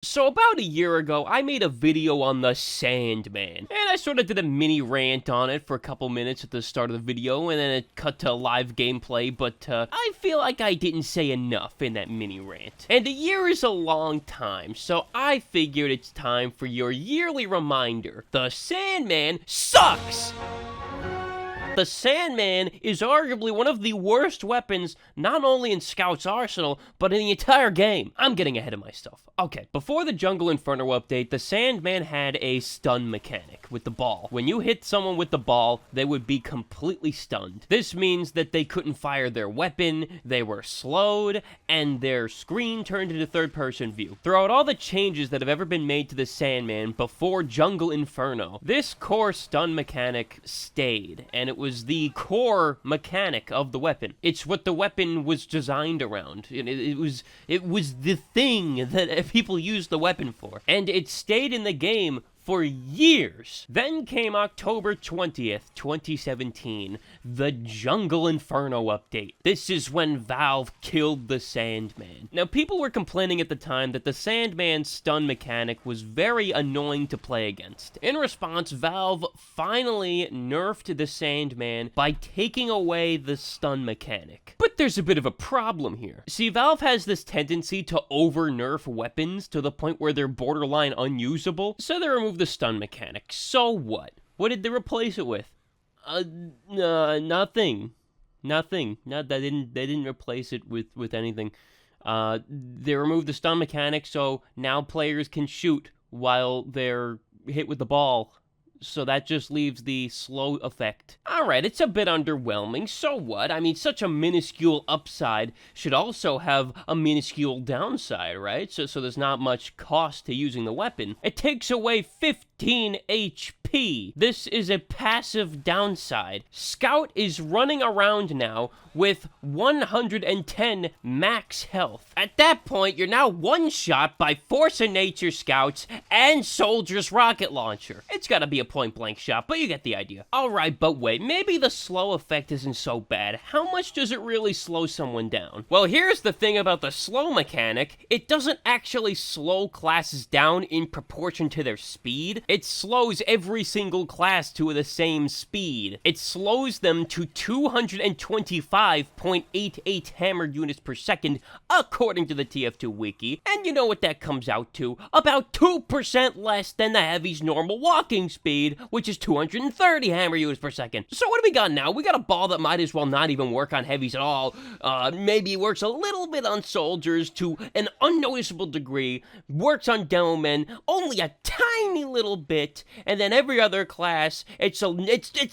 So about a year ago, I made a video on the Sandman, and I sort of did a mini rant on it for a couple minutes at the start of the video, and then it cut to live gameplay, but I feel like I didn't say enough in that mini rant. And a year is a long time, so I figured it's time for your yearly reminder. The Sandman sucks! The Sandman is arguably one of the worst weapons, not only in Scout's arsenal, but in the entire game. I'm getting ahead of myself. Okay, before the Jungle Inferno update, the Sandman had a stun mechanic with the ball. When you hit someone with the ball, they would be completely stunned. This means that they couldn't fire their weapon, they were slowed, and their screen turned into third-person view. Throughout all the changes that have ever been made to the Sandman before Jungle Inferno, this core stun mechanic stayed, and it was the core mechanic of the weapon. It's what the weapon was designed around. It was the thing that people used the weapon for. And it stayed in the game for years. Then came October 20th, 2017, the Jungle Inferno update. This is when Valve killed the Sandman. Now, people were complaining at the time that the Sandman's stun mechanic was very annoying to play against. In response, Valve finally nerfed the Sandman by taking away the stun mechanic. But there's a bit of a problem here. See, Valve has this tendency to over-nerf weapons to the point where they're borderline unusable, so they removed the stun mechanic. So what? What did they replace it with? Nothing. Nothing. No, they didn't replace it with anything. They removed the stun mechanic, so now players can shoot while they're hit with the ball. So that just leaves the slow effect. Alright, it's a bit underwhelming, so what? I mean, such a minuscule upside should also have a minuscule downside, right? So there's not much cost to using the weapon. It takes away 15 HP. This is a passive downside. Scout is running around now with 110 max health. At that point, you're now one-shot by Force of Nature Scouts and Soldier's rocket launcher. It's gotta be a point-blank shot, but you get the idea. Alright, but wait, maybe the slow effect isn't so bad. How much does it really slow someone down? Well, here's the thing about the slow mechanic. It doesn't actually slow classes down in proportion to their speed. It slows every single class to the same speed. It slows them to 225.88 hammered units per second, according to the TF2 wiki. And you know what that comes out to? About 2% less than the Heavy's normal walking speed, which is 230 hammer units per second. So what do we got now? We got a ball that might as well not even work on Heavies at all. Maybe it works a little bit on Soldiers to an unnoticeable degree, works on Demomen only a tiny little bit, and then every other class, it's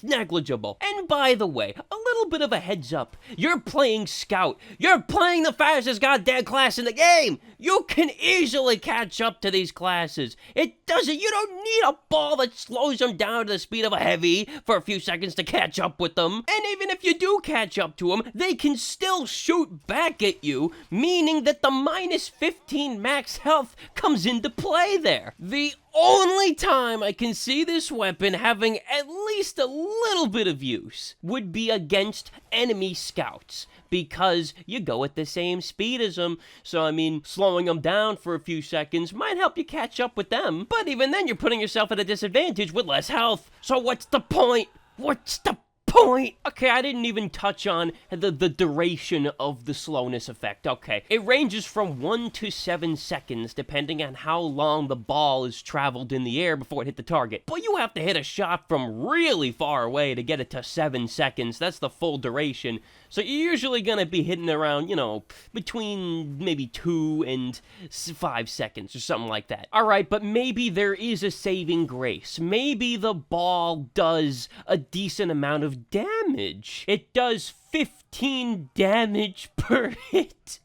negligible. And by the way, a little bit of a heads up. You're playing Scout. You're playing the fastest goddamn class in the game. You can easily catch up to these classes. You don't need a ball that slows them down to the speed of a Heavy for a few seconds to catch up with them. And even if you do catch up to them, they can still shoot back at you, meaning that the minus 15 max health comes into play there. The only time I can see this weapon having at least a little bit of use would be against enemy scouts, because you go at the same speed as them, so I mean, slowing them down for a few seconds might help you catch up with them, but even then you're putting yourself at a disadvantage with less health, so what's the point? What's the point? Okay, I didn't even touch on the duration of the slowness effect. Okay, it ranges from 1 to 7 seconds, depending on how long the ball has traveled in the air before it hit the target. But you have to hit a shot from really far away to get it to 7 seconds. That's the full duration. So you're usually gonna be hitting around, you know, between maybe 2 and 5 seconds or something like that. Alright, but maybe there is a saving grace. Maybe the ball does a decent amount of damage. It does 15 damage per hit.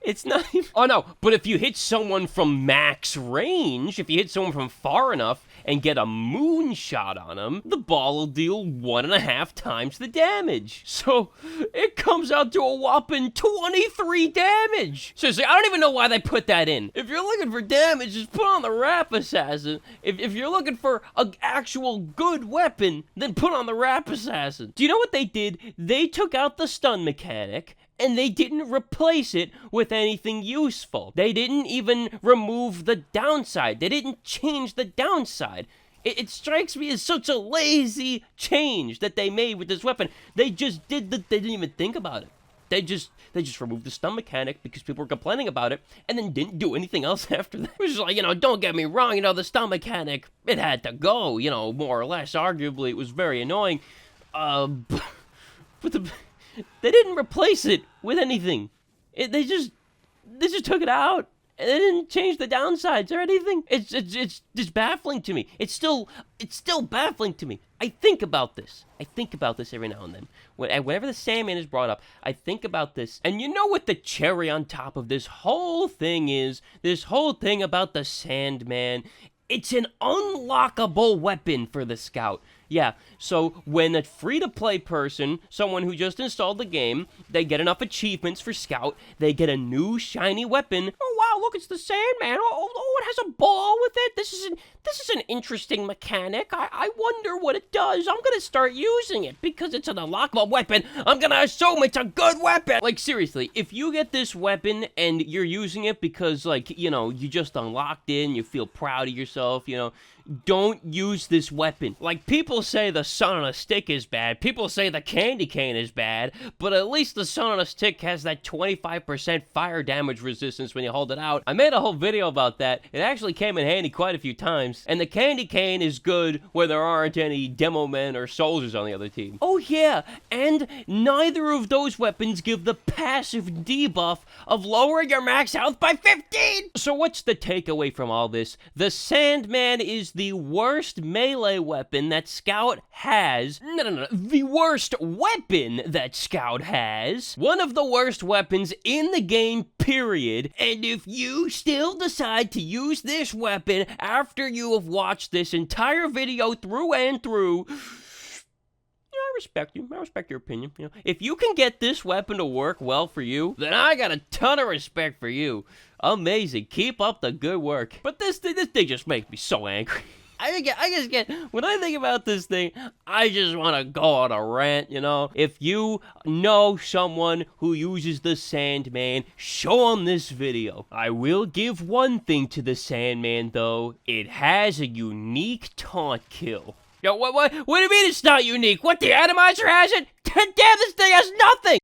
It's not even... Oh no, but if you hit someone from max range, if you hit someone from far enough and get a moonshot on them, the ball will deal 1.5 times the damage. So it comes out to a whopping 23 damage. Seriously, I don't even know why they put that in. If you're looking for damage, just put on the Rap Assassin. If you're looking for an actual good weapon, then put on the Rap Assassin. Do you know what they did? They took out the stun mechanic and they didn't replace it with anything useful. They didn't even remove the downside. They didn't change the downside. It strikes me as such a lazy change that they made with this weapon. They just they didn't even think about it. They just removed the stun mechanic because people were complaining about it, and then didn't do anything else after that. It was just like, don't get me wrong, the stun mechanic, it had to go, more or less. Arguably, it was very annoying. But they didn't replace it with anything. They just took it out. And they didn't change the downsides or anything. It's just baffling to me. It's still baffling to me. I think about this every now and then. Whenever the Sandman is brought up, I think about this. And you know what the cherry on top of this whole thing is? This whole thing about the Sandman. It's an unlockable weapon for the Scout. Yeah, so when a free-to-play person, someone who just installed the game, they get enough achievements for Scout, they get a new shiny weapon. Oh, wow, look, it's the Sandman. Oh, it has a ball with it. This is an interesting mechanic. I wonder what it does. I'm going to start using it because it's an unlockable weapon. I'm going to assume it's a good weapon. Like, seriously, if you get this weapon and you're using it because, you just unlocked it and you feel proud of yourself, don't use this weapon. Like, people say the sun on a stick is bad. People say the candy cane is bad. But at least the sun on a stick has that 25% fire damage resistance when you hold it out. I made a whole video about that. It actually came in handy quite a few times. And the candy cane is good where there aren't any demo men or soldiers on the other team. Oh yeah, and neither of those weapons give the passive debuff of lowering your max health by 15! So what's the takeaway from all this? The Sandman is the worst melee weapon that Scout has. No. The worst weapon that Scout has. One of the worst weapons in the game, period. And if you still decide to use this weapon after you have watched this entire video through and through, I respect you. I respect your opinion. If you can get this weapon to work well for you, then I got a ton of respect for you. Amazing. Keep up the good work. But this thing just makes me so angry. I just get, when I think about this thing, I just want to go on a rant, If you know someone who uses the Sandman, show them this video. I will give one thing to the Sandman, though. It has a unique taunt kill. Yo, what do you mean it's not unique? What, the atomizer has it? Damn, this thing has nothing!